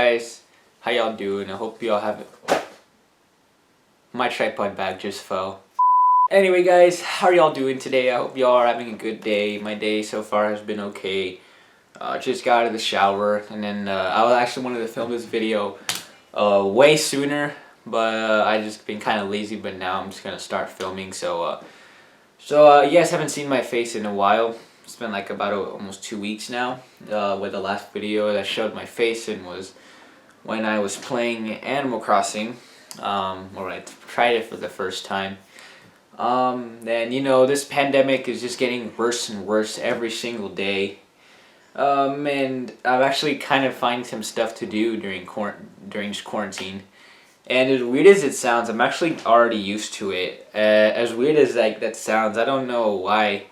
guys, how y'all doing? I hope y'all have my tripod bag just fell. Anyway guys, how are y'all doing today? I hope y'all are having a good day. My day so far has been okay. Just got out of the shower and then I actually wanted to film this video way sooner, but I just been kind of lazy, but now I'm just gonna start filming. So you guys haven't seen my face in a while. It's been like about almost 2 weeks now, where the last video that showed my face in was when I was playing Animal Crossing, or I tried it for the first time. And you know, this pandemic is just getting worse and worse every single day. And I'm actually kind of finding some stuff to do during quarantine. And as weird as it sounds, I'm actually already used to it. As weird as that sounds, I don't know why.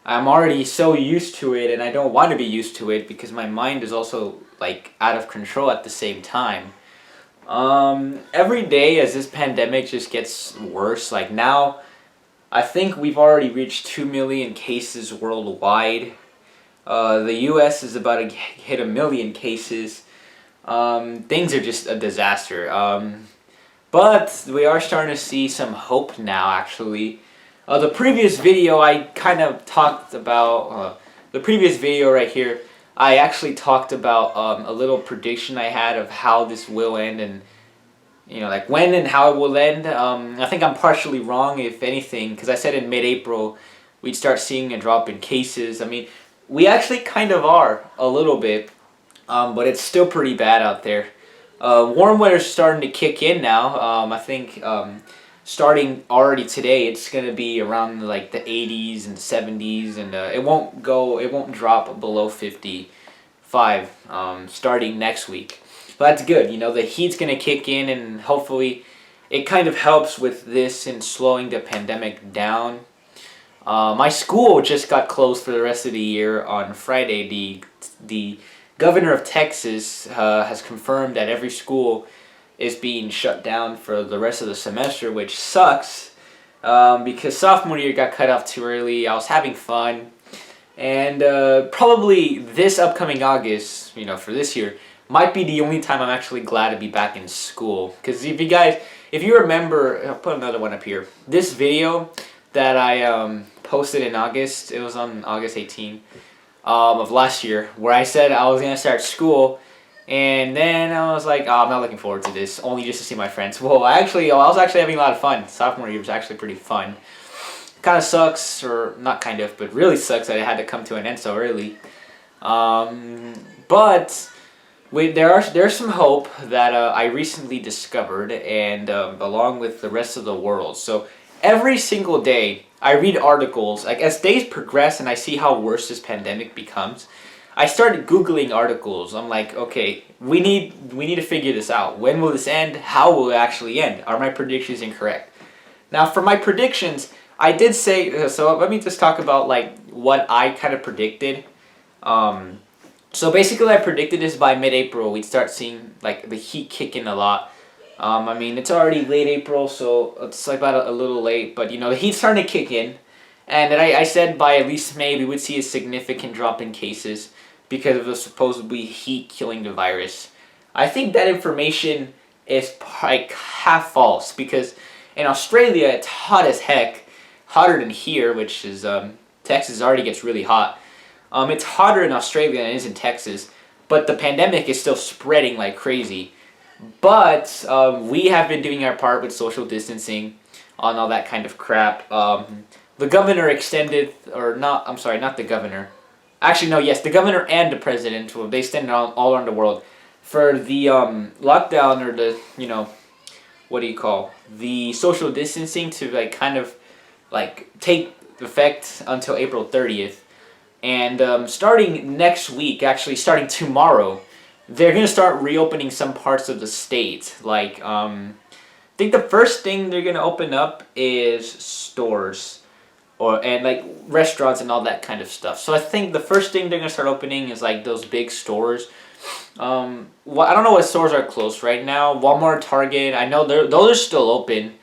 I'm already so used to it, and I don't want to be used to it because my mind is also like out of control at the same time. Every day as this pandemic just gets worse, like now, I think we've already reached 2 million cases worldwide. The US is about to hit 1 million cases. Things are just a disaster. But we are starting to see some hope now, actually. The previous video I kind of talked about, the previous video right here, I actually talked about a little prediction I had of how this will end and, you know, like when and how it will end. I think I'm partially wrong, if anything, because I said in mid-April we'd start seeing a drop in cases. I mean, we actually kind of are, a little bit, but it's still pretty bad out there. Warm weather's starting to kick in now. I think starting already today, it's gonna be around like the 80s and 70s, and it won't drop below 55 starting next week. So that's good. You know, the heat's gonna kick in, and hopefully it kind of helps with this in slowing the pandemic down. My school just got closed for the rest of the year on Friday. The governor of Texas has confirmed that every school is being shut down for the rest of the semester, which sucks because sophomore year got cut off too early. I was having fun, and probably this upcoming August, you know, for this year, might be the only time I'm actually glad to be back in school. Because if you remember, I'll put another one up here. This video that I posted in August, it was on August 18th of last year, where I said I was gonna start school. And then I was like, oh, I'm not looking forward to this, only just to see my friends. Well, I was actually having a lot of fun. Sophomore year was actually pretty fun. Kind of sucks, or not kind of, but really sucks that it had to come to an end so early. But there's some hope that I recently discovered, and along with the rest of the world. So every single day, I read articles. Like as days progress and I see how worse this pandemic becomes, I started Googling articles. I'm like, okay, we need to figure this out. When will this end? How will it actually end? Are my predictions incorrect? Now, for my predictions, I did say, so let me just talk about like what I kind of predicted. So basically I predicted this by mid-April we'd start seeing like the heat kick in a lot. I mean, it's already late April, so it's like about a little late, but you know, the heat's starting to kick in. And then I said by at least May we would see a significant drop in cases because of the supposedly heat killing the virus. I think that information is like half false, because in Australia it's hot as heck, hotter than here, which is Texas already gets really hot. It's hotter in Australia than it is in Texas, but the pandemic is still spreading like crazy. But we have been doing our part with social distancing on all that kind of crap. The governor extended, or not, I'm sorry, not the governor. Actually, no, yes, the governor and the president, well, they extended all around the world for the lockdown, or the, you know, what do you call, the social distancing to like kind of like take effect until April 30th. And starting next week, actually starting tomorrow, they're going to start reopening some parts of the state. Like, I think the first thing they're going to open up is stores. And like restaurants and all that kind of stuff. So I think the first thing they're gonna start opening is like those big stores. I don't know what stores are closed right now. Walmart, Target, I know those are still open,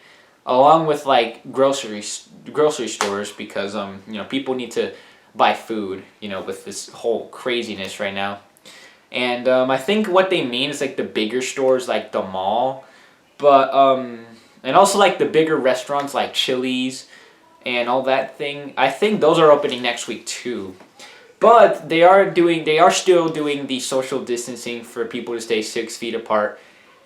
along with like grocery stores, because you know, people need to buy food, you know, with this whole craziness right now. And I think what they mean is like the bigger stores like the mall, but and also like the bigger restaurants like Chili's and all that thing. I think those are opening next week too. But they are still doing the social distancing for people to stay 6 feet apart.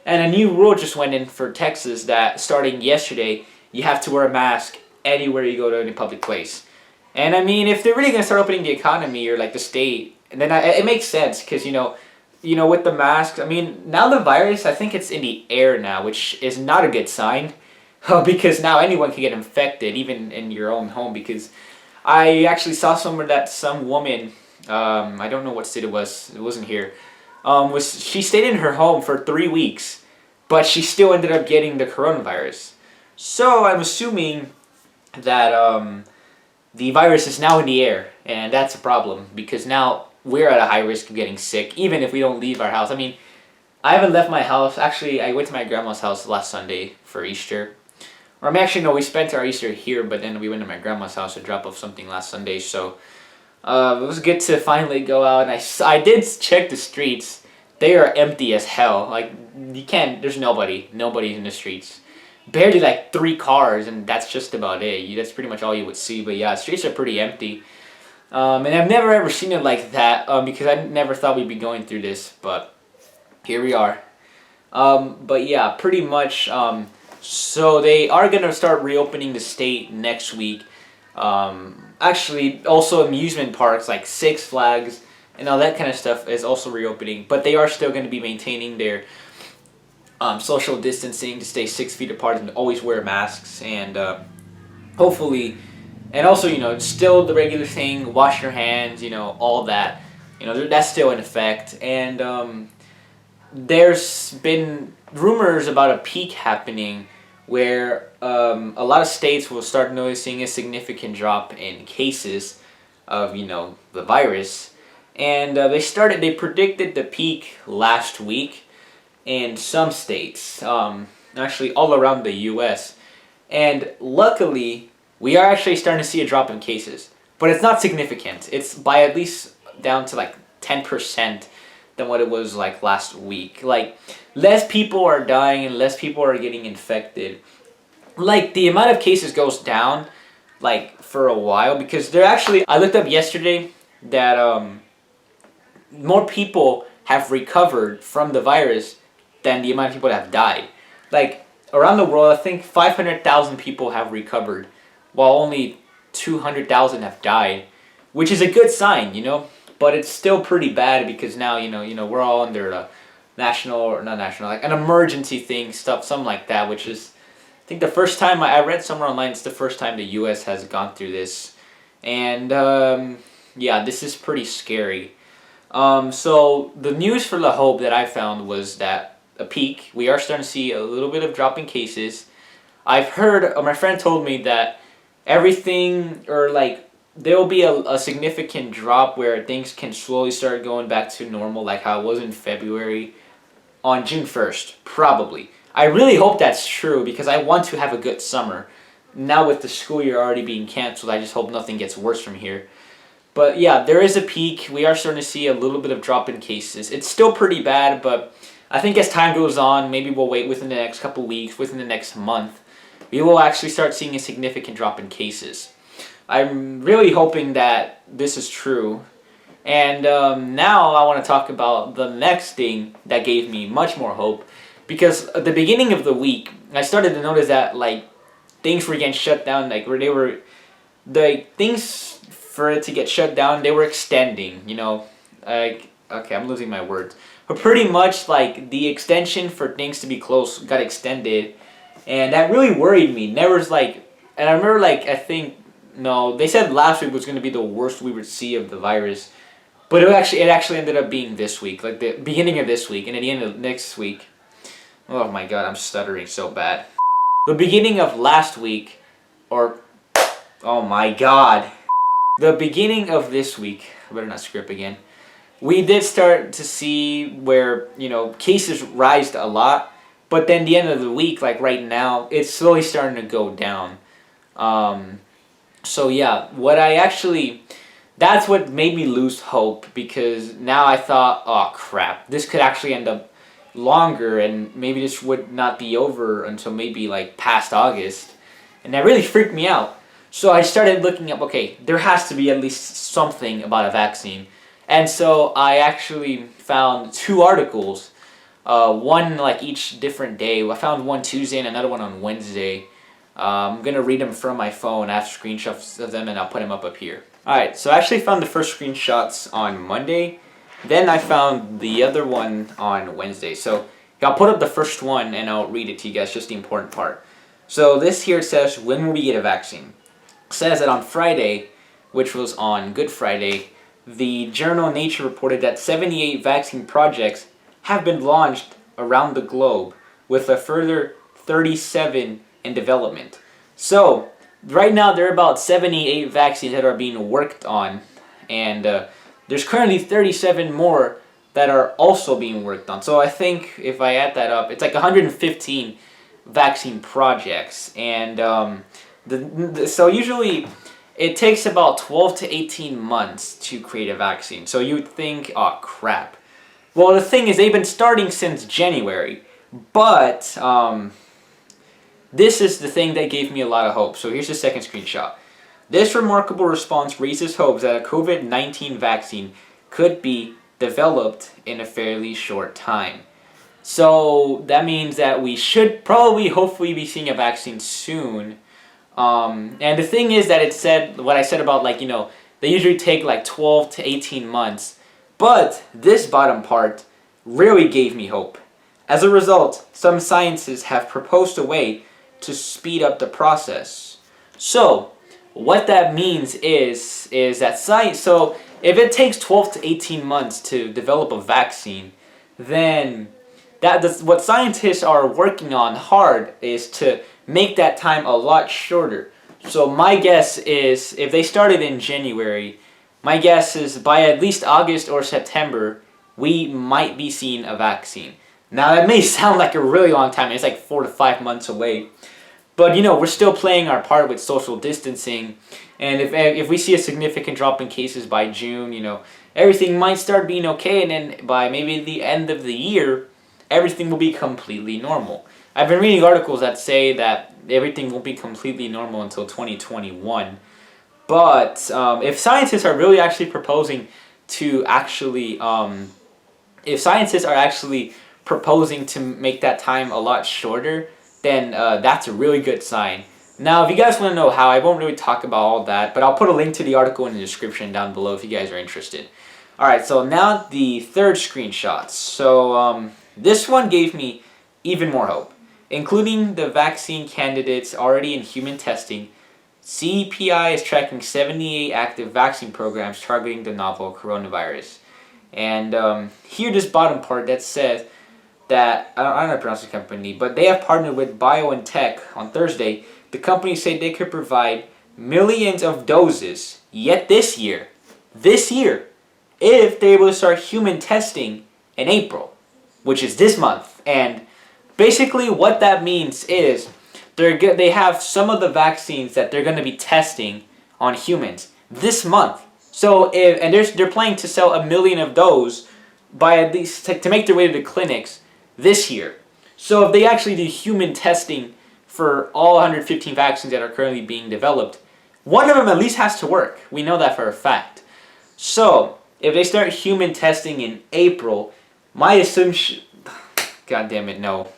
And a new rule just went in for Texas that starting yesterday, you have to wear a mask anywhere you go to any public place. And I mean, if they're really gonna start opening the economy or like the state, then it makes sense because with the masks. I mean, now the virus, I think it's in the air now, which is not a good sign, because now anyone can get infected, even in your own home. Because I actually saw somewhere that some woman, I don't know what state it was. It wasn't here. She stayed in her home for 3 weeks, but she still ended up getting the coronavirus. So I'm assuming that the virus is now in the air, and that's a problem because now we're at a high risk of getting sick, even if we don't leave our house. I mean, I haven't left my house. Actually, I went to my grandma's house last Sunday for Easter. Or I mean, actually, no, we spent our Easter here, but then we went to my grandma's house to drop off something last Sunday. So it was good to finally go out. And I did check the streets. They are empty as hell. Like, you can't, there's nobody's in the streets. Barely like 3 cars, and that's just about it. That's pretty much all you would see. But yeah, streets are pretty empty. And I've never ever seen it like that because I never thought we'd be going through this. But here we are. But yeah, pretty much. So they are going to start reopening the state next week. Actually, also amusement parks like Six Flags and all that kind of stuff is also reopening. But they are still going to be maintaining their social distancing to stay 6 feet apart and always wear masks. And hopefully, and also, still the regular thing, wash your hands, all that. That's still in effect. And there's been rumors about a peak happening where a lot of states will start noticing a significant drop in cases of the virus, and they predicted the peak last week in some states, actually all around the U.S. And luckily we are actually starting to see a drop in cases, but it's not significant. It's by at least down to like 10% than what it was like last week. Like, less people are dying and less people are getting infected. Like, the amount of cases goes down like for a while because they're actually, I looked up yesterday that more people have recovered from the virus than the amount of people that have died. Like, around the world, I think 500,000 people have recovered while only 200,000 have died, which is a good sign, But it's still pretty bad because now, we're all under a national, or not national, like an emergency thing, something like that, which is, I think the first time, I read somewhere online, it's the first time the U.S. has gone through this. And, yeah, this is pretty scary. So the news for La Hope that I found was that a peak, we are starting to see a little bit of drop in cases. I've heard, my friend told me that everything, or like, there will be a significant drop where things can slowly start going back to normal, like how it was in February, on June 1st, probably. I really hope that's true because I want to have a good summer. Now with the school year already being canceled, I just hope nothing gets worse from here. But yeah, there is a peak. We are starting to see a little bit of drop in cases. It's still pretty bad, but I think as time goes on, maybe we'll wait within the next couple weeks, within the next month, we will actually start seeing a significant drop in cases. I'm really hoping that this is true. And now I want to talk about the next thing that gave me much more hope. Because at the beginning of the week, I started to notice that like things were getting shut down. Like where the things for it to get shut down, they were extending. Like, okay, I'm losing my words. But pretty much like the extension for things to be closed got extended. And that really worried me. There was like, and I remember like, I think, no, they said last week was going to be the worst we would see of the virus, but it actually ended up being this week, like the beginning of this week, and at the end of next week. Oh my god, I'm stuttering so bad. The beginning of last week, or oh my god, the beginning of this week. I better not screw up again. We did start to see where cases rised a lot, but then the end of the week, like right now, it's slowly starting to go down. So yeah, that's what made me lose hope, because now I thought, oh crap, this could actually end up longer, and maybe this would not be over until maybe like past August. And that really freaked me out. So I started looking up, okay, there has to be at least something about a vaccine. And so I actually found two articles, one like each different day. I found one Tuesday and another one on Wednesday. I'm going to read them from my phone. I have screenshots of them and I'll put them up here. Alright, so I actually found the first screenshots on Monday. Then I found the other one on Wednesday. So I'll put up the first one and I'll read it to you guys, just the important part. So this here says, when will we get a vaccine? It says that on Friday, which was on Good Friday, the journal Nature reported that 78 vaccine projects have been launched around the globe, with a further 37 in development. So right now there are about 78 vaccines that are being worked on, and there's currently 37 more that are also being worked on. So I think if I add that up, it's like 115 vaccine projects. And so usually it takes about 12 to 18 months to create a vaccine. So you would think, oh crap. Well, the thing is, they've been starting since January, but this is the thing that gave me a lot of hope. So here's the second screenshot. This remarkable response raises hopes that a COVID-19 vaccine could be developed in a fairly short time. So that means that we should probably, hopefully, be seeing a vaccine soon. And the thing is that it said, what I said about, like, you know, they usually take like 12 to 18 months. But this bottom part really gave me hope. As a result, some scientists have proposed a way to speed up the process. So what that means is that science, so if it takes 12 to 18 months to develop a vaccine, then what scientists are working on hard is to make that time a lot shorter. So my guess is, if they started in January, my guess is by at least August or September, we might be seeing a vaccine. Now that may sound like a really long time. It's like 4 to 5 months away. But, you know, we're still playing our part with social distancing. And if we see a significant drop in cases by June, you know, everything might start being okay. And then by maybe the end of the year, everything will be completely normal. I've been reading articles that say that everything won't be completely normal until 2021. But if scientists are really actually proposing to actually, if scientists are actually proposing to make that time a lot shorter, then that's a really good sign. Now, if you guys want to know how, I won't really talk about all that, but I'll put a link to the article in the description down below if you guys are interested. Alright, so now the third screenshot. So this one gave me even more hope. Including the vaccine candidates already in human testing, CPI is tracking 78 active vaccine programs targeting the novel coronavirus. And here, this bottom part that says that, I don't know how to pronounce the company, but they have partnered with BioNTech on Thursday. The company said they could provide millions of doses yet this year, if they're able to start human testing in April, which is this month. And basically what that means is they have some of the vaccines that they're going to be testing on humans this month. So they're planning to sell 1 million of those by at least to make their way to the clinics this year. So if they actually do human testing for all 115 vaccines that are currently being developed, one of them at least has to work. We know that for a fact. So if they start human testing in April, my assumption, God damn it, no.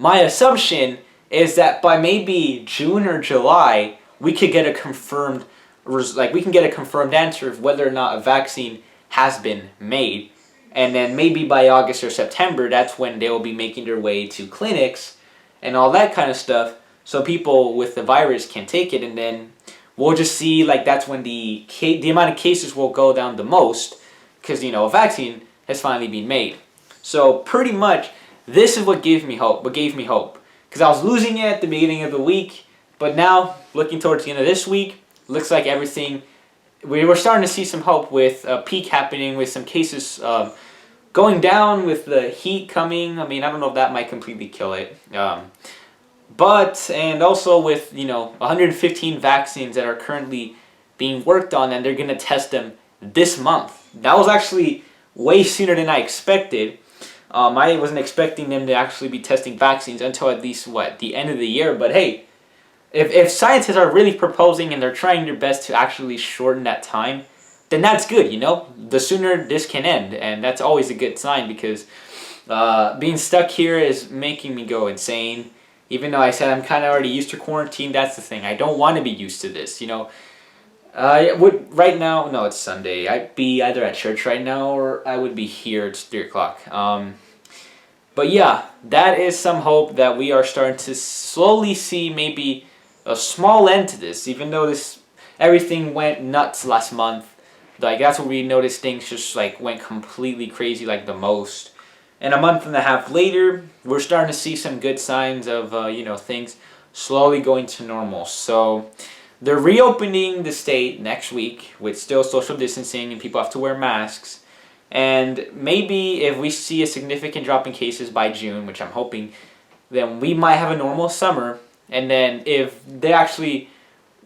My assumption is that by maybe June or July, we could get a confirmed, answer of whether or not a vaccine has been made. And then maybe by August or September, that's when they will be making their way to clinics and all that kind of stuff, so people with the virus can take it. And then we'll just see, like, that's when the amount of cases will go down the most, because, you know, a vaccine has finally been made. So pretty much, this is what gave me hope. Because I was losing it at the beginning of the week, but now, looking towards the end of this week, looks like everything, we were starting to see some hope with a peak happening, with some cases going down, with the heat coming. I mean, I don't know if that might completely kill it. And also with, you know, 115 vaccines that are currently being worked on, and they're gonna test them this month. That was actually way sooner than I expected. I wasn't expecting them to actually be testing vaccines until at least the end of the year. But hey, if scientists are really proposing and they're trying their best to actually shorten that time, then that's good. The sooner this can end, and that's always a good sign, because being stuck here is making me go insane. Even though I said I'm kind of already used to quarantine, that's the thing. I don't want to be used to this. Right now, no, it's Sunday. I'd be either at church right now or I would be here. It's 3 o'clock. But yeah, that is some hope that we are starting to slowly see maybe a small end to this. Even though everything went nuts last month, like that's where we noticed things just like went completely crazy, like the most. And a month and a half later, we're starting to see some good signs of things slowly going to normal. So they're reopening the state next week with still social distancing and people have to wear masks. And maybe if we see a significant drop in cases by June, which I'm hoping, then we might have a normal summer. And then if they're actually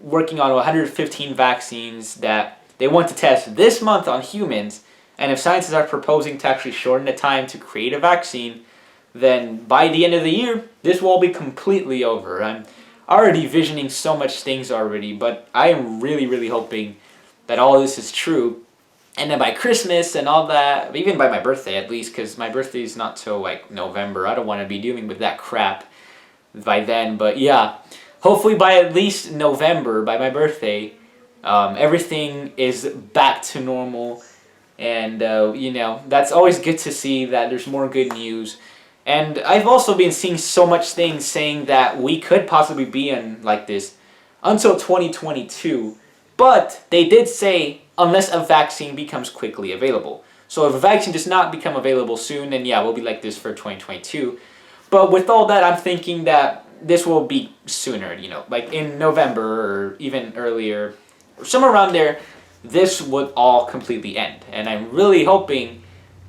working on 115 vaccines that they want to test this month on humans, and if scientists are proposing to actually shorten the time to create a vaccine, then by the end of the year, this will all be completely over. I'm already visioning so much things already, but I am really, really hoping that all this is true. And then by Christmas and all that, even by my birthday at least, because my birthday is not till like November. I don't want to be dealing with that crap by then. But yeah, hopefully by at least November, by my birthday, everything is back to normal. And, that's always good to see that there's more good news. And I've also been seeing so much things saying that we could possibly be in like this until 2022. But they did say unless a vaccine becomes quickly available. So if a vaccine does not become available soon, then yeah, we'll be like this for 2022. But with all that, I'm thinking that this will be sooner, like in November or even earlier, or somewhere around there, this would all completely end. And I'm really hoping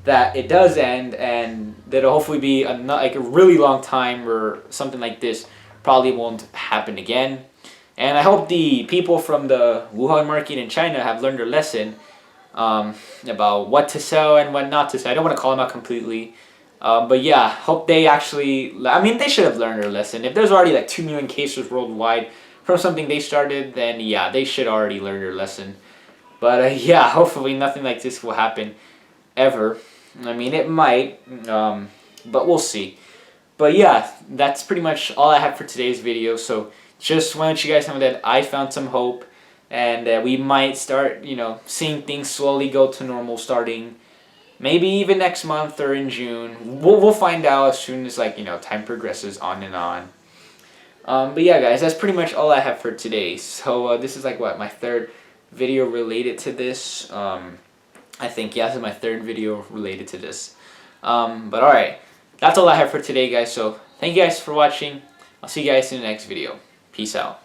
that it does end, and that it'll hopefully be a really long time or something like this probably won't happen again. And I hope the people from the Wuhan market in China have learned their lesson about what to sell and what not to sell. I don't want to call them out completely. But yeah, hope they actually, they should have learned their lesson. If there's already like 2 million cases worldwide from something they started, then yeah, they should already learn their lesson. But yeah, hopefully nothing like this will happen ever. It might, but we'll see. But yeah, that's pretty much all I have for today's video. So just want you guys to know that I found some hope, and we might start, seeing things slowly go to normal starting maybe even next month or in June. We'll find out as soon as time progresses on and on. But yeah, guys, that's pretty much all I have for today. So this is my third video related to this. I think, yeah, this is my third video related to this. But alright, that's all I have for today, guys. So thank you guys for watching. I'll see you guys in the next video. Peace out.